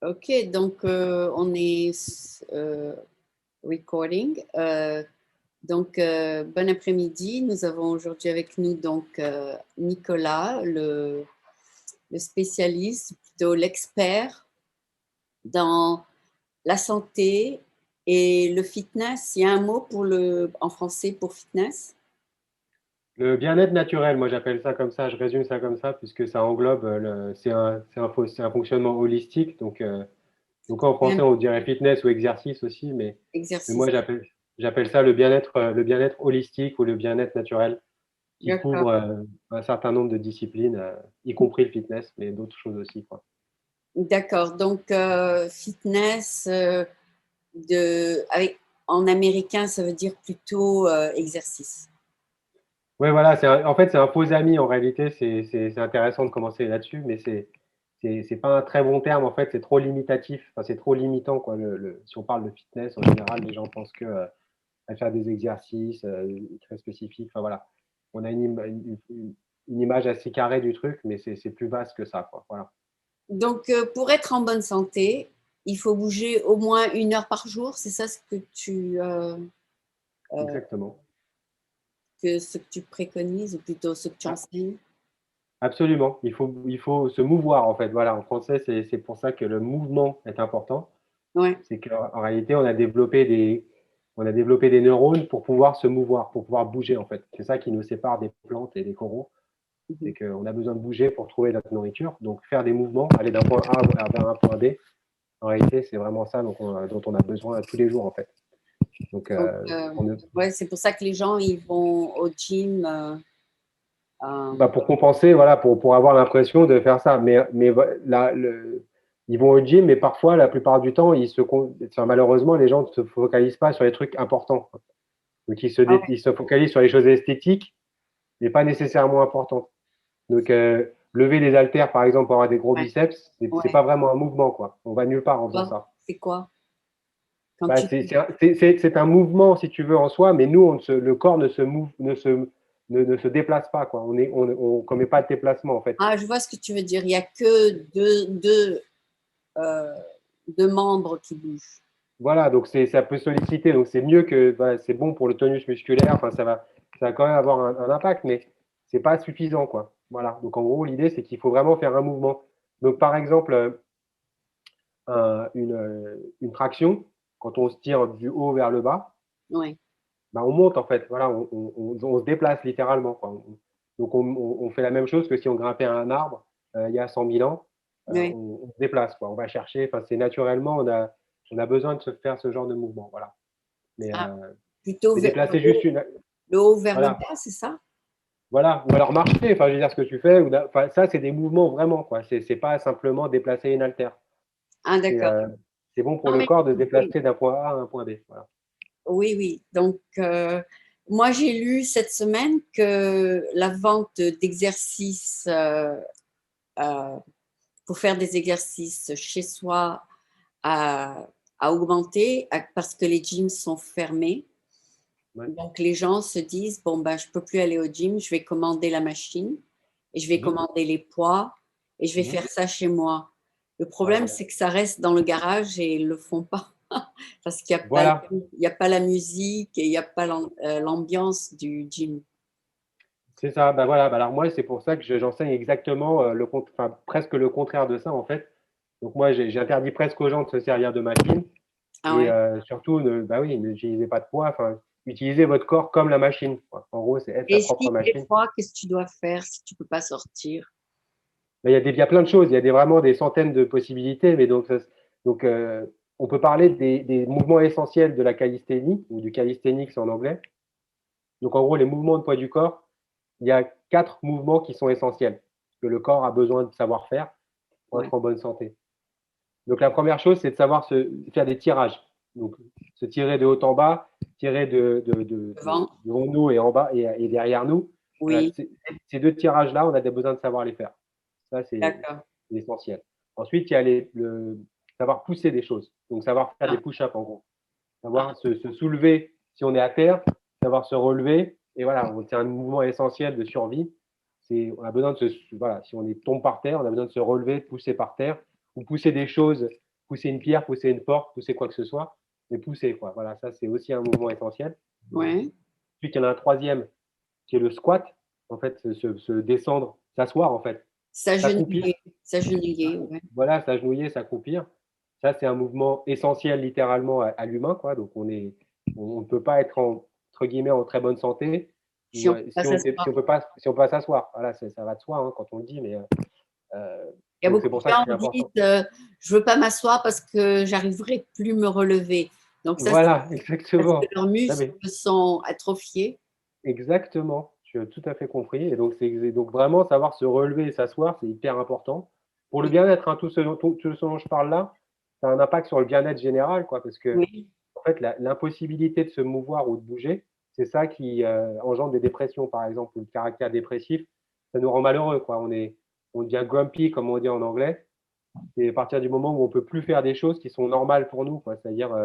Ok, donc on est recording. Bon après-midi. Nous avons aujourd'hui avec nous Nicolas, le spécialiste, plutôt l'expert dans la santé et le fitness. Il y a un mot en français pour fitness? Le bien-être naturel, moi j'appelle ça comme ça, je résume ça comme ça, puisque ça englobe, c'est un fonctionnement holistique. Donc en français Un on dirait fitness ou exercice aussi, mais exercice. moi j'appelle ça le bien-être holistique ou le bien-être naturel, qui D'accord. couvre un certain nombre de disciplines, y compris le fitness, mais d'autres choses aussi, quoi. D'accord. Fitness, en américain, ça veut dire plutôt exercice. Ouais, voilà, en fait c'est un faux ami en réalité, c'est intéressant de commencer là-dessus, mais c'est pas un très bon terme en fait, c'est trop limitatif, enfin, c'est trop limitant quoi. Si on parle de fitness en général, les gens pensent que à faire des exercices très spécifiques. Enfin voilà, on a une image assez carrée du truc, mais c'est plus vaste que ça quoi. Voilà, Pour être en bonne santé, il faut bouger au moins 1 heure par jour. C'est ça euh, exactement. ce que tu préconises, ou plutôt ce que tu Ah, enseignes? absolument, il faut se mouvoir en fait. Voilà, en français c'est pour ça que le mouvement est important. Ouais. C'est qu'en réalité on a développé des neurones pour pouvoir se mouvoir, pour pouvoir bouger en fait. C'est ça qui nous sépare des plantes et des coraux. Mhm. C'est qu'on a besoin de bouger pour trouver notre nourriture. Donc faire des mouvements, aller d'un point A vers un point B, en réalité, c'est vraiment ça dont on a besoin tous les jours, en fait. Donc, Donc, ouais, c'est pour ça que les gens ils vont au gym. Euh, pour compenser, voilà, pour avoir l'impression de faire ça. Mais là, ils vont au gym, mais parfois, la plupart du temps, enfin, malheureusement, les gens ne se focalisent pas sur les trucs importants. Donc, ah ouais, ils se focalisent sur les choses esthétiques, mais pas nécessairement importantes. Donc, lever des haltères, par exemple, pour avoir des gros ouais, biceps, c'est ouais. pas vraiment un mouvement, quoi. On va nulle part en faisant ça. C'est quoi? Quand Bah, tu... c'est un mouvement, si tu veux, en soi, mais nous, le corps ne se déplace pas, quoi. On commet pas de déplacement, en fait. Ah, je vois ce que tu veux dire. Il n'y a que euh, deux membres qui bougent. Voilà, donc ça peut solliciter, donc c'est mieux que, voilà, c'est bon pour le tonus musculaire, enfin, ça va quand même avoir un impact, mais c'est pas suffisant, quoi. Voilà, donc en gros, l'idée, c'est qu'il faut vraiment faire un mouvement. Donc, par exemple, une traction, quand on se tire du haut vers le bas, Ouais, bah, on monte en fait, voilà, on se déplace littéralement, quoi. Donc on fait la même chose que si on grimpait à un arbre il y a 100 000 ans, ouais. on se déplace, quoi. On va chercher, enfin c'est naturellement, on a besoin de se faire ce genre de mouvement, voilà. Mais, Ah, plutôt déplacer juste une, le haut vers le voilà, bas, c'est ça? voilà, ou alors marcher, enfin je veux dire ce que tu fais, enfin ça c'est des mouvements vraiment, quoi. C'est pas simplement déplacer une haltère. Ah, C'est d'accord. euh, c'est bon pour Non, le mais corps de se oui, déplacer d'un point A à un point B, voilà. oui, oui. Moi, j'ai lu cette semaine que la vente d'exercices euh, pour faire des exercices chez soi a, a augmenté parce que les gyms sont fermés. Ouais. Donc, les gens se disent, bon, ben, je ne peux plus aller au gym, je vais commander la machine et je vais Mhm. commander les poids et je vais Mhm. faire ça chez moi. Le problème, Voilà. c'est que ça reste dans le garage et ils ne le font pas parce Voilà. il y a pas la musique et il n'y a pas l'ambiance du gym. C'est ça, bah voilà, bah alors moi c'est pour ça que j'enseigne exactement enfin, presque le contraire de ça en fait. Donc moi j'interdis presque aux gens de se servir de machine Ah et ouais. surtout bah oui, n'utilisez pas de poids, enfin utilisez votre corps comme la machine, quoi. En gros, c'est être sa Et propre si des machine. fois, qu'est-ce que tu dois faire si tu ne peux pas sortir? Mais il y a plein de choses, il y a vraiment des centaines de possibilités, mais donc on peut parler des mouvements essentiels de la calisthénie ou du calisthenics en anglais. Donc en gros, les mouvements de poids du corps, il y a 4 mouvements qui sont essentiels, que le corps a besoin de savoir faire pour Ouais. être en bonne santé. Donc la première chose, c'est de savoir faire des tirages. Donc se tirer de haut en bas, tirer Devant? devant nous et en bas et derrière nous. Voilà, Oui, ces deux tirages-là, on a besoin de savoir les faire. Ça, c'est d'accord. essentiel. Ensuite, il y a savoir pousser des choses. Donc savoir faire des Ah, push-ups en gros. ah, Savoir se soulever si on est à terre, savoir se relever. Et voilà, c'est un mouvement essentiel de survie. On a besoin voilà, si on tombe par terre, on a besoin de se relever, de pousser par terre, ou pousser des choses pousser une pierre, pousser une porte, pousser quoi que ce soit, mais pousser, quoi. Voilà, ça, c'est aussi un mouvement essentiel. Ouais. Puis, il y en a un troisième qui est le squat. En fait, se descendre, s'asseoir, en fait, s'accroupir. S'agenouiller, ouais. Voilà, s'agenouiller, s'accroupir. Ça, c'est un mouvement essentiel littéralement à l'humain, quoi. Donc, on ne peut pas être entre guillemets en très bonne santé Si on peut pas si on s'asseoir. si on peut pas s'asseoir. Voilà, ça va de soi hein, quand on le dit, mais Il y a donc beaucoup c'est de pour ça que gens c'est qui disent important. je veux pas m'asseoir parce que j'arriverai plus me relever. Donc ça, c'est Voilà, parce que exactement. leurs Non, muscles mais sont atrophiés. exactement. Tu as tout à fait compris. Et donc, c'est donc vraiment savoir se relever et s'asseoir, c'est hyper important. Pour le bien-être, hein, tout ce dont je parle là, ça a un impact sur le bien-être général, quoi, parce que Oui. en fait, l'impossibilité de se mouvoir ou de bouger, c'est ça qui engendre des dépressions, par exemple, ou le caractère dépressif. Ça nous rend malheureux, quoi. On devient grumpy, comme on dit en anglais. C'est à partir du moment où on peut plus faire des choses qui sont normales pour nous, quoi. C'est-à-dire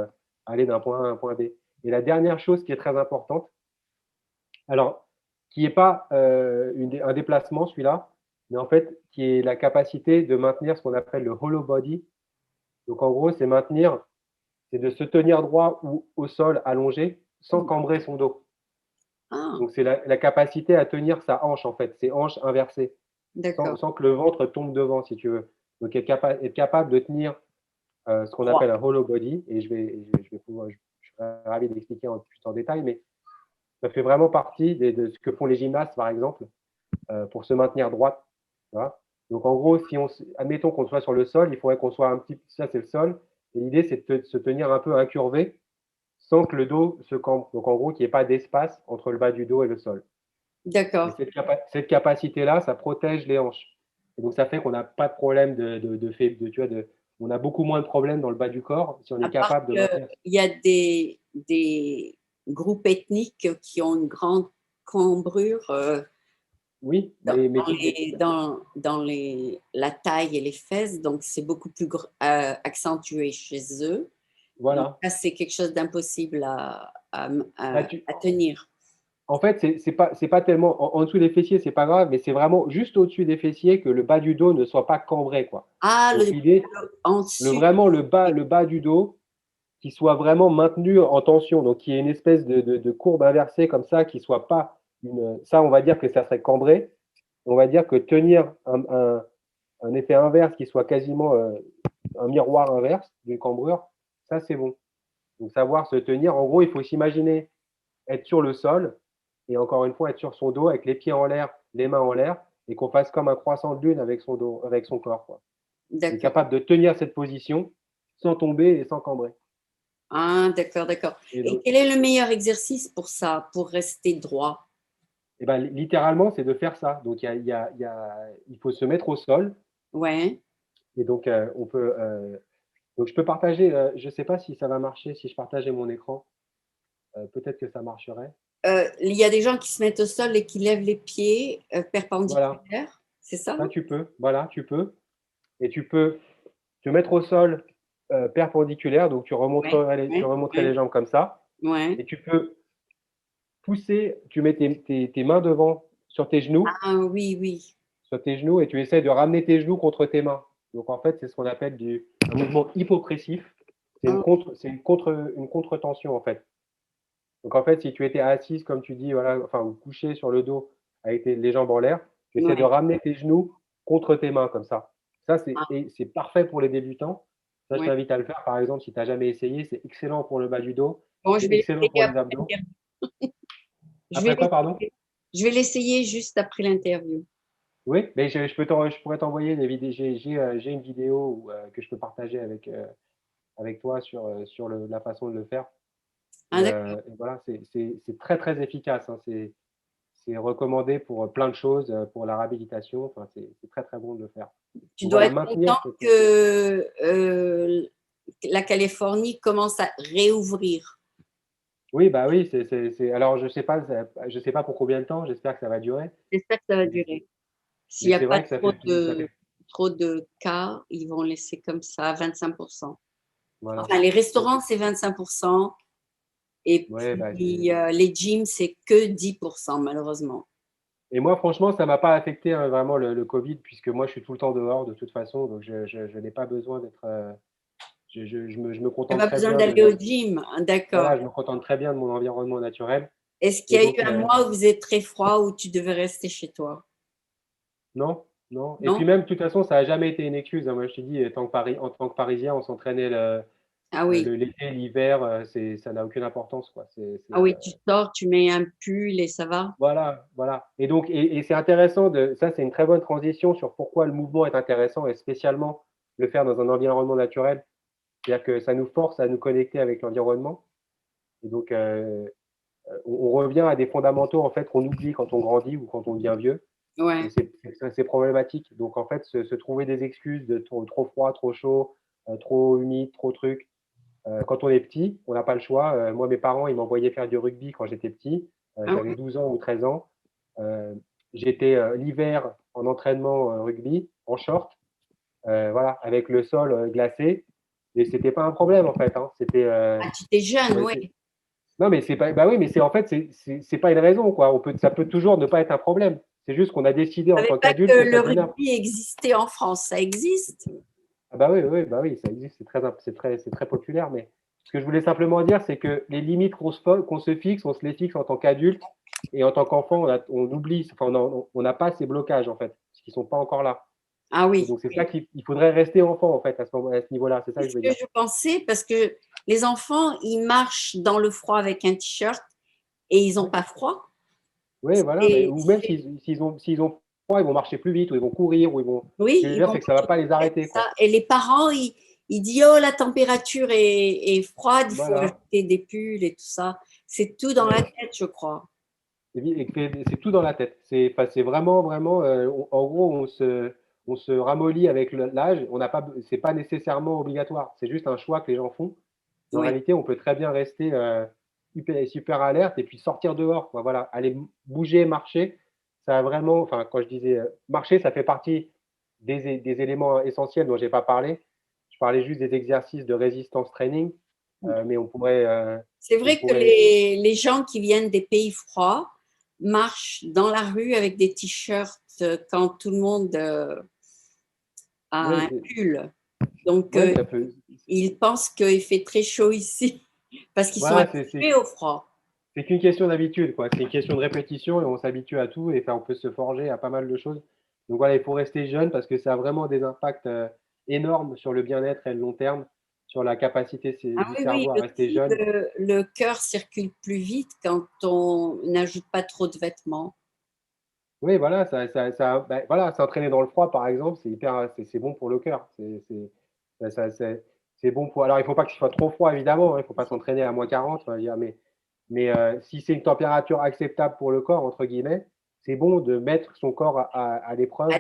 aller d'un point A à un point B. Et la dernière chose qui est très importante, alors, qui n'est pas un déplacement, celui-là, mais en fait, qui est la capacité de maintenir ce qu'on appelle le hollow body. Donc, en gros, c'est de se tenir droit ou au sol allongé sans cambrer son dos. Ah, Donc, c'est la capacité à tenir sa hanche, en fait, ses hanches inversées, d'accord. sans que le ventre tombe devant, si tu veux. Donc, être capable de tenir ce qu'on Droit. appelle un hollow body, et je serais ravi d'expliquer plus en détail, mais ça fait vraiment partie de ce que font les gymnastes, par exemple, pour se maintenir droite. Voilà. Donc, en gros, si admettons qu'on soit sur le sol, il faudrait qu'on soit ça c'est le sol, et l'idée, c'est de se tenir un peu incurvé sans que le dos se cambre. Donc, en gros, qu'il n'y ait pas d'espace entre le bas du dos et le sol. Et D'accord. cette capacité-là, ça protège les hanches. Et donc, ça fait qu'on n'a pas de problème tu vois, on a beaucoup moins de problèmes dans le bas du corps si on est À part capable de qu'il maintenir. y a des groupes ethniques qui ont une grande cambrure Oui, mais la taille et les fesses, donc c'est beaucoup plus accentué chez eux. Donc voilà. ça, c'est quelque chose d'impossible Bah, à tenir. en fait, c'est pas tellement en dessous des fessiers, c'est pas grave, mais c'est vraiment juste au-dessus des fessiers que le bas du dos ne soit pas cambré, quoi. Ah, Donc l'idée, en dessus. vraiment le bas du dos qui soit vraiment maintenu en tension, donc qui ait une espèce de courbe inversée comme ça, qui soit pas ça on va dire que ça serait cambré. On va dire que tenir un effet inverse qui soit quasiment un miroir inverse d'une cambrure, ça c'est bon. Donc savoir se tenir, en gros, il faut s'imaginer être sur le sol et encore une fois être sur son dos avec les pieds en l'air, les mains en l'air et qu'on fasse comme un croissant de lune avec son dos, avec son corps, quoi. Et D'accord. capable de tenir cette position sans tomber et sans cambrer. Ah, d'accord, d'accord. Et Et donc, quel est le meilleur exercice pour ça, pour rester droit? et ben, littéralement, c'est de faire ça. Donc, il faut se mettre au sol. Ouais. Et donc, donc je peux partager, je ne sais pas si ça va marcher si je partageais mon écran. Peut-être que ça marcherait. Il y a des gens qui se mettent au sol et qui lèvent les pieds Voilà, perpendiculaires, c'est ça? ça tu peux. Voilà, tu peux. Et tu peux te mettre au sol perpendiculaire. Donc, Oui, tu oui, remonterais les oui, jambes comme ça. oui. Et tu peux pousser, tu mets tes mains devant Ah oui, oui. sur tes genoux et tu essaies de ramener tes genoux contre tes mains. Donc en fait, c'est ce qu'on appelle un mouvement hypopressif. Ah, Une contre-tension en fait. Donc en fait, si tu étais assise, comme tu dis, voilà, enfin, ou couché sur le dos avec les jambes en l'air, tu essaies de ouais. ramener tes genoux contre tes mains comme ça. Ça, Ah, c'est parfait pour les débutants. Ça, je ouais. t'invite à le faire. Par exemple, si tu n'as jamais essayé, c'est excellent pour le bas du dos, Bon, je c'est vais excellent l'essayer pour les après abdos. l'interview. Je vais Après quoi, pardon? l'essayer. Je vais l'essayer juste après l'interview. Oui, mais je pourrais t'envoyer des vidéos. J'ai une vidéo que je peux partager avec toi sur la façon de le faire. Ah, d'accord. Et voilà, c'est très très efficace, hein. C'est recommandé pour plein de choses, pour la réhabilitation. Enfin, c'est très très bon de le faire. Tu Donc dois voilà, être content que la Californie commence à réouvrir. oui, bah oui, alors je sais pas pour combien de temps. J'espère que ça va durer. J'espère que ça va Mais durer. S'il mais n'y a c'est pas vrai que ça fait, trop de cas, ils vont laisser comme ça 25%. voilà. Enfin, les restaurants, c'est 25%. Et Ouais, bah, puis, les gyms, c'est que 10%, malheureusement. et moi, franchement, ça m'a pas affecté vraiment le Covid, puisque moi, je suis tout le temps dehors de toute façon, donc je n'ai pas besoin d'être je me Tu contente n'as pas très besoin bien d'aller au gym, hein, d'accord. voilà, je me contente très bien de mon environnement naturel. Est-ce qu'il Et y a eu donc, un mois où vous êtes très froid, où tu devais rester chez toi? non, non. Et puis Non? même, de toute façon, ça n'a jamais été une excuse, hein. Moi, je te dis, en tant que Parisien, on s'entraînait Ah oui. l'été, l'hiver, ça n'a aucune importance, quoi. Ah oui, tu sors, tu mets un pull et ça va? Voilà, voilà. Et donc, et c'est intéressant ça, c'est une très bonne transition sur pourquoi le mouvement est intéressant et spécialement le faire dans un environnement naturel. C'est-à-dire que ça nous force à nous connecter avec l'environnement. Et donc, on revient à des fondamentaux en fait qu'on oublie quand on grandit ou quand on devient vieux. Et Ouais. c'est problématique. Donc, en fait, se trouver des excuses de trop froid, trop chaud, trop humide, trop truc. Quand on est petit, on n'a pas le choix. Moi, mes parents, ils m'envoyaient faire du rugby quand j'étais petit. Ah J'avais ouais. 12 ans ou 13 ans. J'étais l'hiver en entraînement rugby, en short, voilà, avec le sol glacé. Et c'était pas un problème en fait, hein. Ah, tu étais jeune, Ouais, oui. non, mais c'est pas, bah oui, mais c'est en fait, c'est pas une raison, quoi. Ça peut toujours ne pas être un problème. C'est juste qu'on a décidé Je en ne savais tant pas que qu'adulte que ça le devenait rugby existait en France. Ça existe? Ah bah oui, ça existe, c'est très populaire. Mais ce que je voulais simplement dire, c'est que les limites qu'on se fixe, on se les fixe en tant qu'adulte et en tant qu'enfant, on oublie, enfin, on n'a pas ces blocages en fait, parce qu'ils sont pas encore là. Ah Et oui. donc c'est ça qu'il faudrait rester enfant en fait à ce niveau-là. C'est ça C'est que je ce veux que dire. je pensais parce que les enfants, ils marchent dans le froid avec un t-shirt et ils n'ont Ouais. pas froid. Oui, voilà. Mais, Et ou même s'ils ont froid, ils vont marcher plus vite, ou ils vont courir, ou ils vont. Ce oui, que je veux ils dire, vont c'est que ça va marcher pas les avec arrêter, ça. quoi. Et les parents, ils disent, oh, la température est froide, il faut Voilà. ajouter des pulls et tout ça. C'est tout dans la Ouais. tête, je crois. C'est tout dans la tête. Enfin, c'est vraiment, vraiment. En gros, on se ramollit avec l'âge. On n'a pas, c'est pas nécessairement obligatoire. C'est juste un choix que les gens font. Mais en Oui. réalité, on peut très bien rester super alerte et puis sortir dehors, quoi. Voilà, aller bouger, marcher. Ça a vraiment. Enfin, quand je disais marcher, ça fait partie des éléments essentiels dont j'ai pas parlé. Je parlais juste des exercices de résistance training, mais C'est on vrai que pourrait. les gens qui viennent des pays froids marchent dans la rue avec des t-shirts quand tout le monde a Ouais, un pull. Donc, ouais, ça peut. ils pensent qu'il fait très chaud ici parce qu'ils sont Voilà, habitués au froid. c'est qu'une question d'habitude, quoi. C'est une question de répétition et on s'habitue à tout et enfin, on peut se forger à pas mal de choses. Donc voilà, il faut rester jeune parce que ça a vraiment des impacts énormes sur le bien-être et le long terme, sur la capacité Ah du oui, oui, cerveau à rester aussi jeune. le cœur circule plus vite quand on n'ajoute pas trop de vêtements. Oui, voilà, ben, voilà, s'entraîner dans le froid, par exemple, c'est bon pour le cœur. C'est bon pour. Alors, il ne faut pas qu'il soit trop froid, évidemment, hein. Il ne faut pas s'entraîner à -40, on va dire, mais si c'est une température acceptable pour le corps, entre guillemets, c'est bon de mettre son corps à l'épreuve.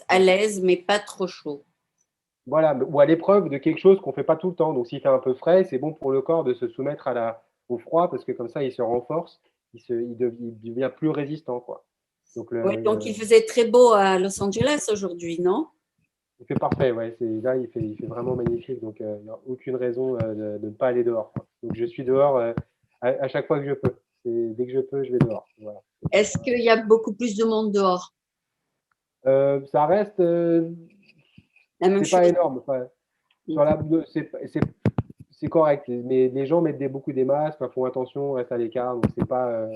À l'aise, mais pas trop chaud. Voilà, ou à l'épreuve de quelque chose qu'on ne fait pas tout le temps. Donc, s'il fait un peu frais, c'est bon pour le corps de se soumettre au froid parce que comme ça, il se renforce, il devient plus résistant, quoi. Donc, Ouais, donc il faisait très beau à Los Angeles aujourd'hui, non? il fait parfait, ouais. Là, il fait vraiment magnifique. Donc, il n'y a aucune raison de ne pas aller dehors, quoi. Donc, je suis dehors à chaque fois que je peux. Dès que je peux, je vais dehors. Voilà. Est-ce qu'il y a beaucoup plus de monde dehors? Ça reste, La même c'est pas chose. énorme. Enfin, sur la, c'est correct. Mais les gens mettent beaucoup des masques, enfin, font attention, restent à l'écart. Donc, c'est pas,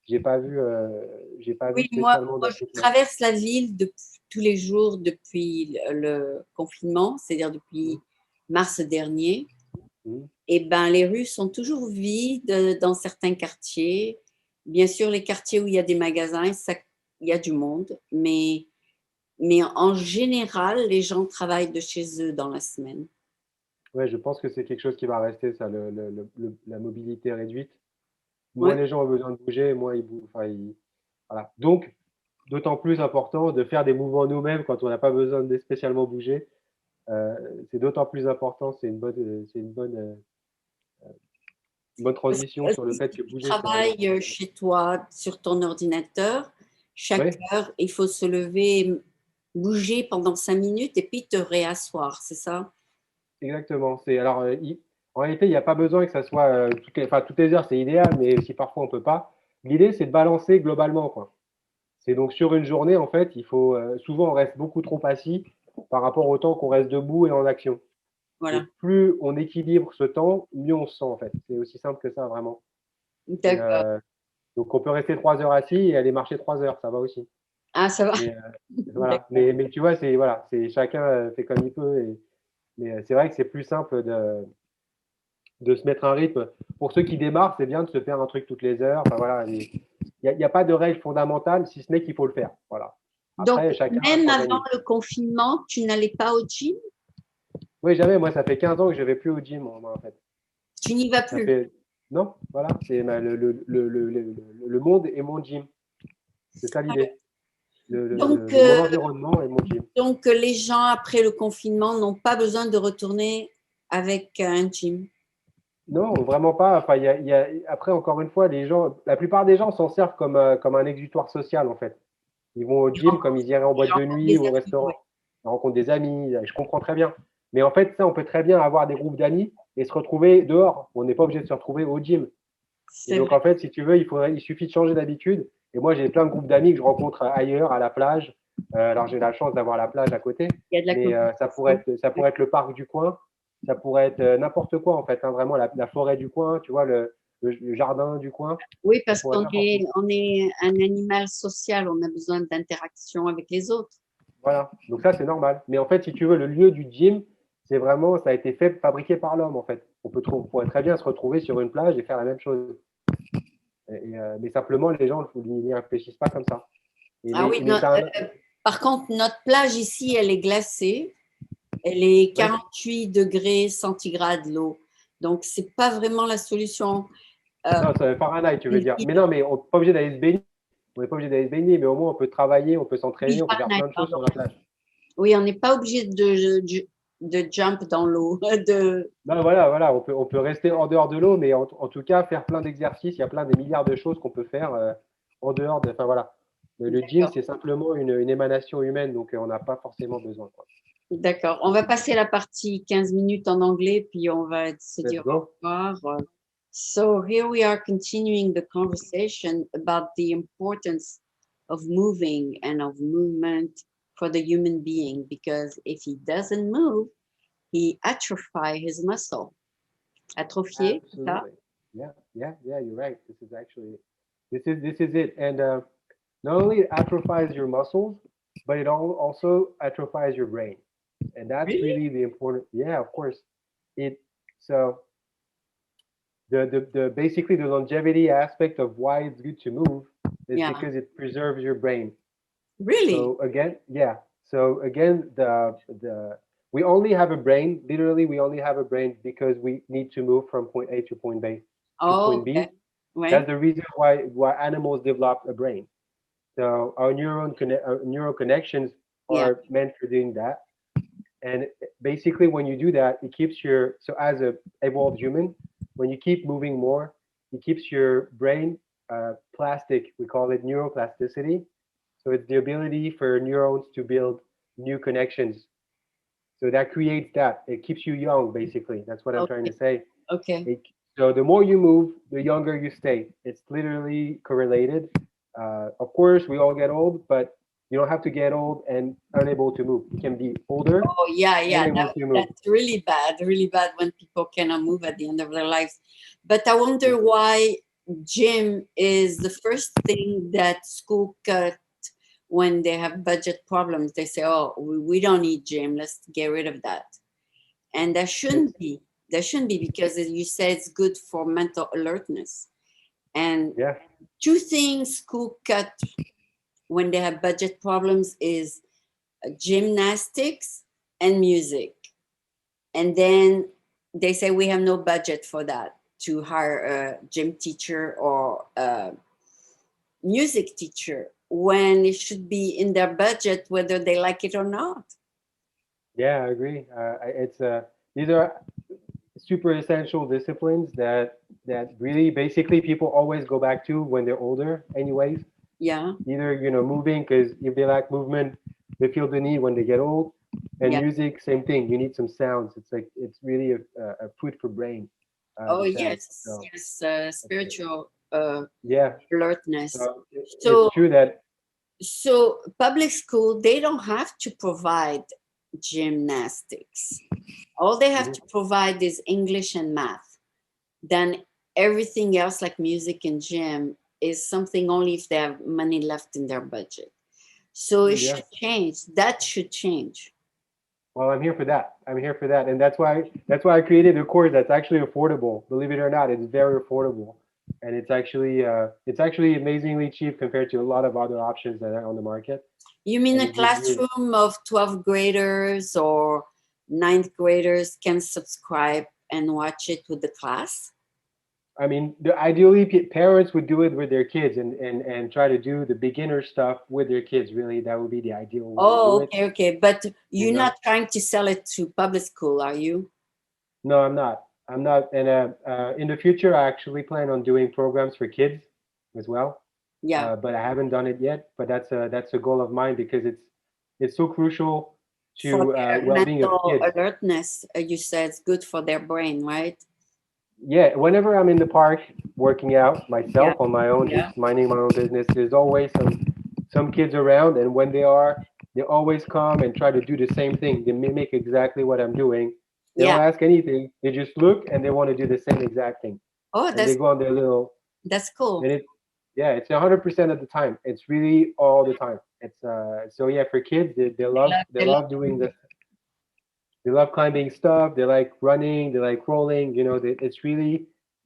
j'ai pas vu Oui, spécialement moi, je d'affectation. traverse la ville tous les jours depuis le confinement, c'est-à-dire depuis mars dernier. Mhm. Et ben, les rues sont toujours vides dans certains quartiers. Bien sûr, les quartiers où il y a des magasins, il y a du monde, mais en général, les gens travaillent de chez eux dans la semaine. Ouais, je pense que c'est quelque chose qui va rester, ça, la mobilité réduite. Moins Ouais. les gens ont besoin de bouger, moins ils bougent. Enfin, voilà. Donc, d'autant plus important de faire des mouvements nous-mêmes quand on n'a pas besoin de spécialement bouger. Euh, c'est d'autant plus important. Une bonne Parce transition que sur le si fait que tu bouger, c'est vraiment travailles important. chez toi sur ton ordinateur, chaque Oui, heure, il faut se lever, bouger pendant 5 minutes et puis te réasseoir, c'est ça? exactement. En réalité, il n'y a pas besoin que ça soit enfin, toutes les heures, c'est idéal, mais si parfois on peut pas. L'idée, c'est de balancer globalement, quoi. C'est donc sur une journée, en fait, souvent on reste beaucoup trop assis par rapport au temps qu'on reste debout et en action. Voilà. Et plus on équilibre ce temps, mieux on se sent en fait. C'est aussi simple que ça, vraiment. D'accord. Donc on peut rester 3 heures assis et aller marcher 3 heures, ça va aussi. Ah, ça va. Mais voilà. D'accord. Mais tu vois, c'est voilà, c'est chacun fait comme il peut. Mais c'est vrai que c'est plus simple de se mettre un rythme. Pour ceux qui démarrent, c'est bien de se faire un truc toutes les heures. Enfin voilà, il n'y a pas de règle fondamentale, si ce n'est qu'il faut le faire. Voilà. Donc, Après, chacun même avant s'organise. le confinement, tu n'allais pas au gym? Oui, jamais. Moi, ça fait 15 ans que je ne vais plus au gym, moi, en fait. Tu n'y vas Ça plus. fait. Non, voilà, c'est le monde et mon gym. C'est ça l'idée. Donc, Mon environnement et mon gym. donc, les gens, après le confinement, n'ont pas besoin de retourner avec un gym. Non, vraiment pas. Enfin, après, encore une fois, la plupart des gens s'en servent comme un exutoire social, en fait. Ils vont au Ils gym comme rencontrent, ils iraient en ils boîte de rencontrent nuit des ou au amis, oui. restaurant. Ils rencontrent des amis, je comprends très bien. Mais en fait, ça, on peut très bien avoir des groupes d'amis et se retrouver dehors. On n'est pas obligé de se retrouver au gym. Et C'est donc, vrai. en fait, si tu veux, il suffit de changer d'habitude. Et moi, j'ai plein de groupes d'amis que je rencontre ailleurs, à la plage. Alors, j'ai la chance d'avoir la plage à côté. Il y a de la Mais communication. ça pourrait être le parc du coin. Ça pourrait être n'importe quoi, en fait. Hein, vraiment, la forêt du coin, tu vois, le jardin du coin. Oui, Ça parce pourrait être qu'on n'importe est, où. on est un animal social, on a besoin d'interaction avec les autres. Voilà. Donc, ça, c'est normal. Mais en fait, si tu veux, le lieu du gym, c'est vraiment, ça a été fait, fabriqué par l'homme, en fait. On pourrait très bien se retrouver sur une plage et faire la même chose. Mais simplement, les gens n'y réfléchissent pas comme ça. Ah oui, Mais ça, par contre, notre plage ici, elle est glacée. Elle est ouais, 48 degrés centigrades l'eau. Donc, c'est pas vraiment la solution. non, ça Fahrenheit, tu veux dire. Oui, Mais non, mais on n'est pas obligé d'aller se baigner. On n'est pas obligé d'aller se baigner, mais au moins on peut travailler, on peut s'entraîner, on peut faire Fahrenheit, plein de choses pardon. sur la plage. Oui, on n'est pas obligé de jump dans l'eau. Ben voilà, on peut rester en dehors de l'eau, mais en tout cas faire plein d'exercices. Il y a plein des milliards de choses qu'on peut faire en dehors de. Enfin voilà. Le gym, D'accord. c'est simplement une émanation humaine, donc on n'a pas forcément besoin, quoi. D'accord. On va passer la partie 15 minutes en anglais, puis on va se Let's dire au go. revoir. So here we are continuing the conversation about the importance of moving and of movement for the human being, because if he doesn't move, he atrophy his muscle. Atrophié, c'est ça? Absolutely. Yeah, you're right. This is it. And not only it atrophies your muscles, but it also atrophies your brain. And that's Really? really the important. Yeah, of course. It so the basically the longevity aspect of why it's good to move is Yeah. because it preserves your brain. Really? So again, yeah. So again, the we only have a brain. Literally, we only have a brain because we need to move from point A to point B to Oh, point okay. B. Ouais. That's the reason why animals develop a brain. So our neural connections Yeah. are meant for doing that. And basically, when you do that, it keeps your so as a evolved human, when you keep moving more, it keeps your brain plastic. We call it neuroplasticity. So it's the ability for neurons to build new connections. So that creates that. It keeps you young, basically. That's what I'm trying Okay. to say. Okay. So the more you move, the younger you stay. It's literally correlated. Of course, we all get old, but you don't have to get old and unable to move. You can be older Oh, yeah, and yeah. able to move. That's really bad when people cannot move at the end of their lives. But I wonder why gym is the first thing that school cut when they have budget problems. They say, oh, we don't need gym. Let's get rid of that. And that shouldn't be. That shouldn't be, because as you say, it's good for mental alertness. And Yeah. two things school cut when they have budget problems is gymnastics and music. And then they say we have no budget for that, to hire a gym teacher or a music teacher, when it should be in their budget whether they like it or not. Yeah, I agree. These are super essential disciplines that really basically people always go back to when they're older, anyways. Yeah, Either moving because if they lack movement, they feel the need when they get old. And yeah. music, same thing. You need some sounds. It's really a food for brain. Oh, The sound. yes, So yes. okay. Spiritual Yeah. alertness. So So it's true that public school, they don't have to provide gymnastics All they have Mhm. to provide is English and math. Then everything else, like music and gym, is something only if they have money left in their budget. So it Yeah. should change. That should change. Well, I'm here for that. I'm here for that, and that's why I created a course that's actually affordable. Believe it or not, it's very affordable, and it's actually amazingly cheap compared to a lot of other options that are on the market. You mean And a it gives you, classroom of 12th graders or ninth graders can subscribe and watch it with the class? I mean, ideally, parents would do it with their kids and try to do the beginner stuff with their kids. Really, that would be the ideal way to do Oh, it. okay, okay. But You you're know? not trying to sell it to public school, are you? No, I'm not. I'm not. And in the future, I actually plan on doing programs for kids as well. Yeah. But I haven't done it yet. But that's a goal of mine because it's so crucial For to their well-being of mental kids. alertness, you said it's good for their brain, right? Yeah, whenever I'm in the park working out Yeah, myself on my own, yeah, just minding my own business, there's always some kids around, and when they are, they always come and try to do the same thing. They mimic exactly what I'm doing. They yeah. don't ask anything. They just look and they want to do the same exact thing, Oh, and they go on their little. that's cool. And yeah, it's 100% of the time. It's really all the time. It's so yeah, for kids, they love they They love love doing this. They love climbing stuff. They like running. They like rolling. It's really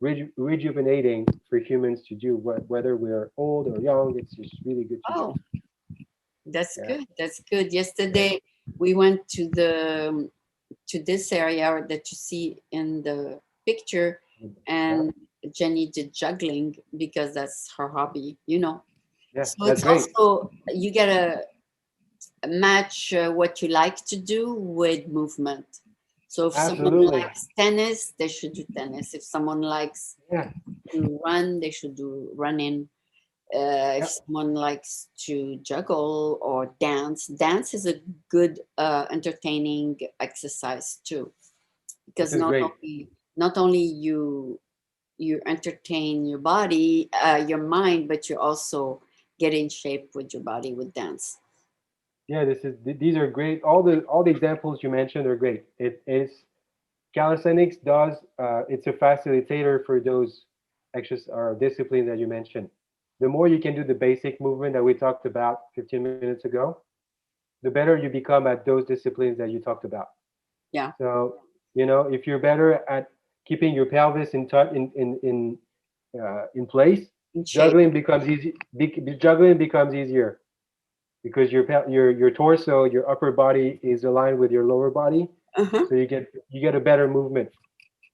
rejuvenating for humans to do. Whether we're old or young, it's just really good to do. Oh, that's Yeah, good. That's good. yeah, Yesterday we went to this area that you see in the picture, yeah, and Jenny did juggling because that's her hobby, you know. yeah. So That's it's great. also you gotta match what you like to do with movement. So if someone Absolutely. likes tennis, they should do tennis. If someone likes Yeah, to run, they should do running. If yeah. someone likes to juggle or dance, dance is a good entertaining exercise too, This because is great. not only you entertain your body, your mind, but you also get in shape with your body with dance. Yeah, these are great. All the examples you mentioned are great. It is calisthenics does it's a facilitator for those exercise or disciplines that you mentioned. The more you can do the basic movement that we talked about 15 minutes ago, the better you become at those disciplines that you talked about. Yeah, So, if you're better at keeping your pelvis in touch in place, in shape. juggling becomes easy. Juggling becomes easier because your torso, your upper body is aligned with your lower body, Uh-huh. so you get a better movement.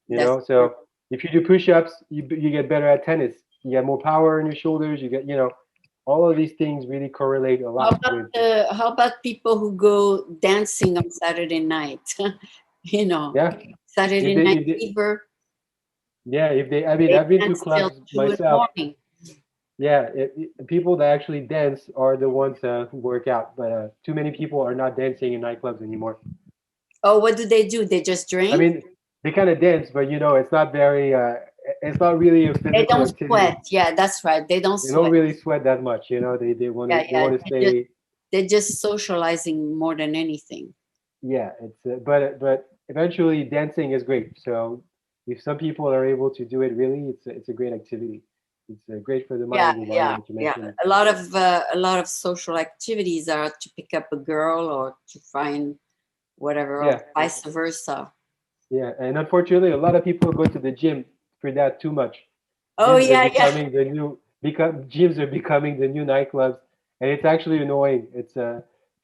That's true. So if you do push-ups, you get better at tennis. You get more power in your shoulders. You get all of these things really correlate a lot with. How about people who go dancing on Saturday night? you know, Yeah, if Saturday they night if they fever. yeah if they I mean They I've been to dance till clubs 2 in the myself. morning. Yeah, people that actually dance are the ones who work out, but too many people are not dancing in nightclubs anymore. Oh, what do they do? They just I drink. mean, they kind of dance, but it's not very. It's not really a They physical don't activity. sweat. Yeah, that's right. They don't They don't sweat. really sweat that much. They want Yeah, to they yeah. want to stay. They're just socializing more than anything. Yeah, it's but eventually dancing is great. So if some people are able to do it, really, it's a great activity. It's great for the Yeah, mind and the body, yeah, like you yeah. mentioned. A lot of social activities are to pick up a girl or to find whatever, or Yeah, vice versa. yeah, and unfortunately, a lot of people go to the gym for that too much. Oh Gyms are yeah, yeah. becoming the new become gyms are becoming the new nightclubs, and it's actually annoying. It's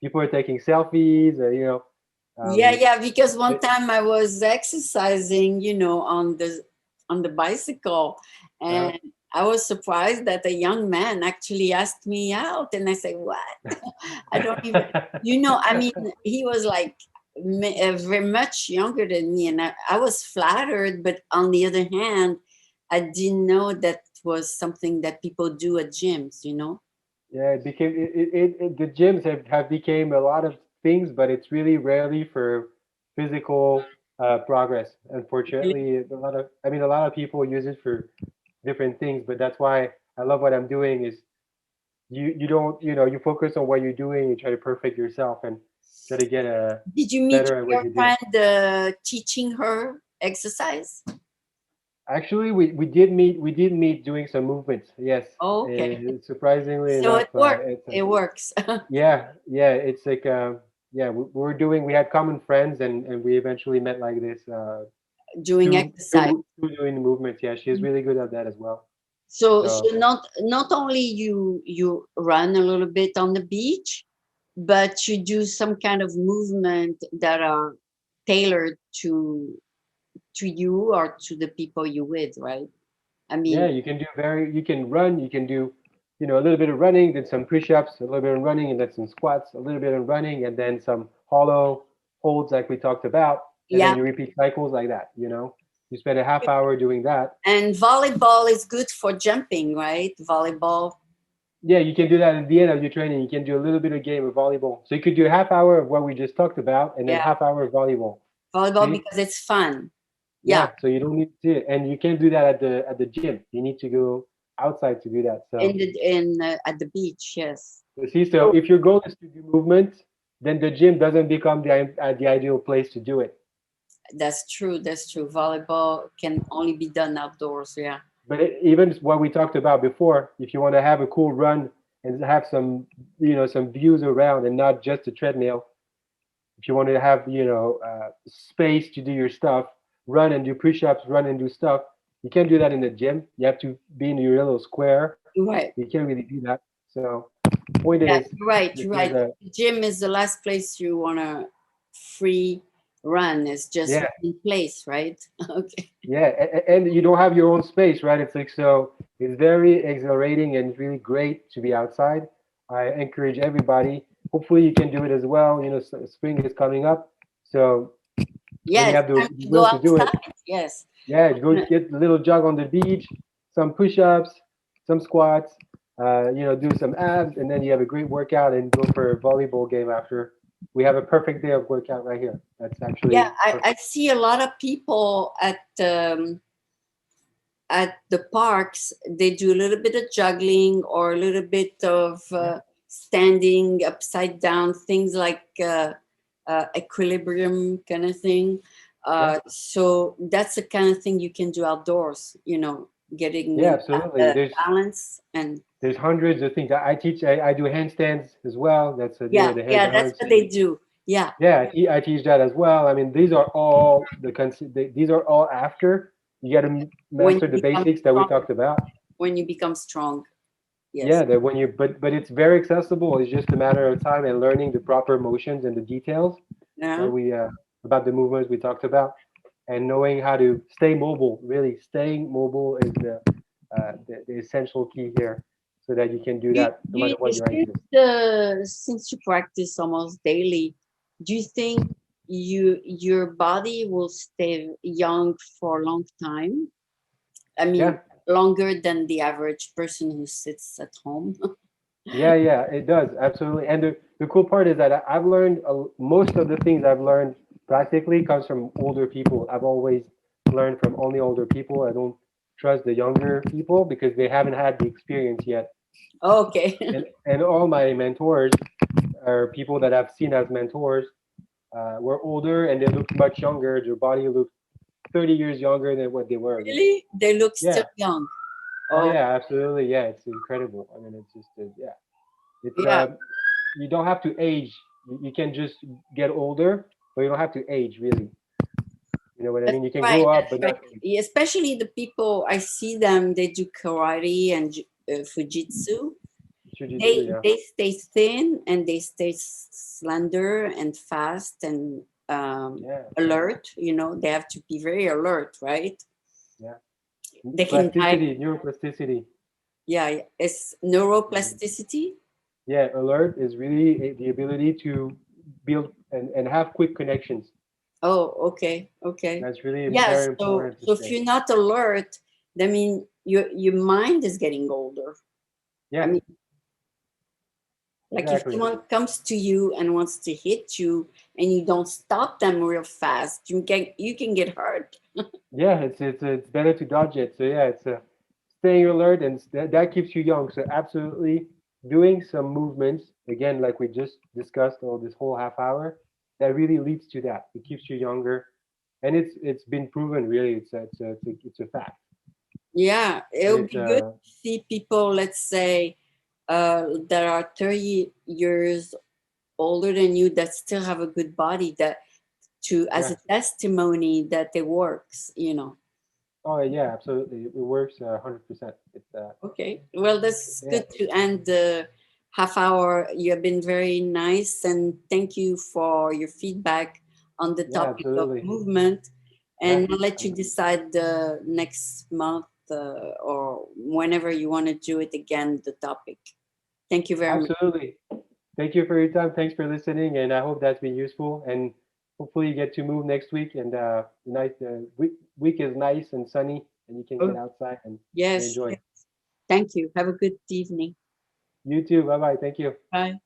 people are taking selfies, Yeah, um, yeah, because one but, time I was exercising, on the bicycle, uh, and I was surprised that a young man actually asked me out, and I said, "What?" I don't even, I mean, he was like very much younger than me, and I was flattered, but on the other hand, I didn't know that was something that people do at gyms. yeah, it became the gyms have became a lot of things, but it's really rarely for physical progress. Unfortunately, a lot of people use it for different things, but that's why I love what I'm doing is you don't you focus on what you're doing, you try to perfect yourself, and try to get a Did you meet better at what your you do. friend teaching her exercise? Actually, we did meet doing some movements. Yes, Oh, okay. surprisingly So enough, it works. it's It works. yeah, it's like yeah, we had common friends, and we eventually met like this Doing exercise. through doing movements. Yeah, she's really good at that as well. So So not only you run a little bit on the beach, but you do some kind of movement that are tailored to you or to the people you with, right? I yeah, mean, you can run, you can do, a little bit of running, then some push-ups, a little bit of running, and then some squats, a little bit of running, and then some hollow holds like we talked about, and then yeah. you repeat cycles like that. You spend a half hour doing that. And volleyball is good for jumping, right? Volleyball. Yeah, you can do that at the end of your training. You can do a little bit of game of volleyball. So you could do a half hour of what we just talked about, and then Yeah, half hour of volleyball. volleyball See? because it's fun. Yeah, Yeah. So you don't need to, and you can't do that at the gym. You need to go outside to do that. So in at the beach, yes. you see, so So if your goal is to do movement, then the gym doesn't become the ideal place to do it. that's true. That's true. Volleyball can only be done outdoors. Yeah. But even what we talked about before, if you want to have a cool run and have some views around and not just a treadmill, if you want to have space to do your stuff, run and do push-ups, run and do stuff, you can't do that in the gym. You have to be in your little square. Right. You can't really do that. So point Yeah, is, you're right. this You're is right. a The gym is the last place you want to free run. It's just yeah, in place, right? Okay. yeah, and you don't have your own space, right? It's like, so it's very exhilarating and it's really great to be outside. I encourage everybody. Hopefully you can do it as well. Spring is coming up, so when you Yeah, it's have the time to go will to do it, outside. Yes. yeah, go get a little jog on the beach, some push-ups, some squats, do some abs, and then you have a great workout and go for a volleyball game after. We have a perfect day of workout right here. That's Yeah, actually I perfect. see a lot of people at the parks. They do a little bit of juggling or a little bit of Yeah, standing upside down, things like equilibrium kind of thing. yeah, So that's the kind of thing you can do outdoors, getting yeah, absolutely. balance and There's hundreds of things. I teach. I do handstands as well. That's yeah, the yeah, that's hands. what they do. Yeah, Yeah, I teach that as well. I mean, these are all these are all after you got to when master you the become basics that we strong, talked about. when you become strong. Yes. Yeah, that when you but it's very accessible. It's just a matter of time and learning the proper motions and the details that Yeah. we about the movements we talked about, and knowing how to stay mobile. Really, staying mobile is the essential key here, so that you can do that no matter what your age is. Since you practice almost daily, do you think your body will stay young for a long time? I mean, Yeah, longer than the average person who sits at home. yeah, it does absolutely. And the cool part is that I've learned most of the things I've learned practically comes from older people. I've always learned from only older people. I don't trust the younger people because they haven't had the experience yet. Okay. And all my mentors are people that I've seen as mentors were older and they looked much younger. Their body looked 30 years younger than what they were. Really? They look still Yeah. young. Oh Oh, yeah, absolutely. Yeah, it's incredible. I mean, it's just yeah. It's yeah. you don't have to age. You can just get older, but you don't have to age really. You know what I That's mean? You can right. grow up, That's but right. not age. Yeah, especially the people I see them, they do karate and fujitsu. Jiu-jitsu, They yeah, they stay thin and they stay slender and fast and yeah, alert. They have to be very alert, right? yeah. They can die. Plasticity, neuroplasticity. Yeah, it's neuroplasticity. Yeah, alert is really the ability to build and have quick connections. Oh, okay, okay. That's really Yeah, very so important to so if say. you're not alert, that mean your mind is getting older. I Yeah, mean, like if exactly. someone comes to you and wants to hit you and you don't stop them real fast, you can get hurt. Yeah, it's better to dodge it. So yeah, it's staying alert and that keeps you young. So absolutely, doing some movements, again, like we just discussed all this whole half hour, that really leads to that. It keeps you younger. And it's been proven, really. It's a fact. Yeah, it would It's be good to see people, let's say, that are 30 years older than you that still have a good body, that to as Yeah. a testimony that it works, you know. Oh yeah, absolutely. It works 100%. It's Okay, well, that's yeah, good to end the half hour. You have been very nice, and thank you for your feedback on the yeah, topic of absolutely. movement. Yeah, And I'll let you decide the next month or whenever you want to do it again, the topic. Thank you very much. absolutely. Thank you for your time. Thanks for listening, and I hope that's been useful. And hopefully, you get to move next week, and nice week is nice and sunny, and you can get Oh, outside and yes, enjoy. yes. Thank you. Have a good evening. You too. Bye bye. Thank you. Bye.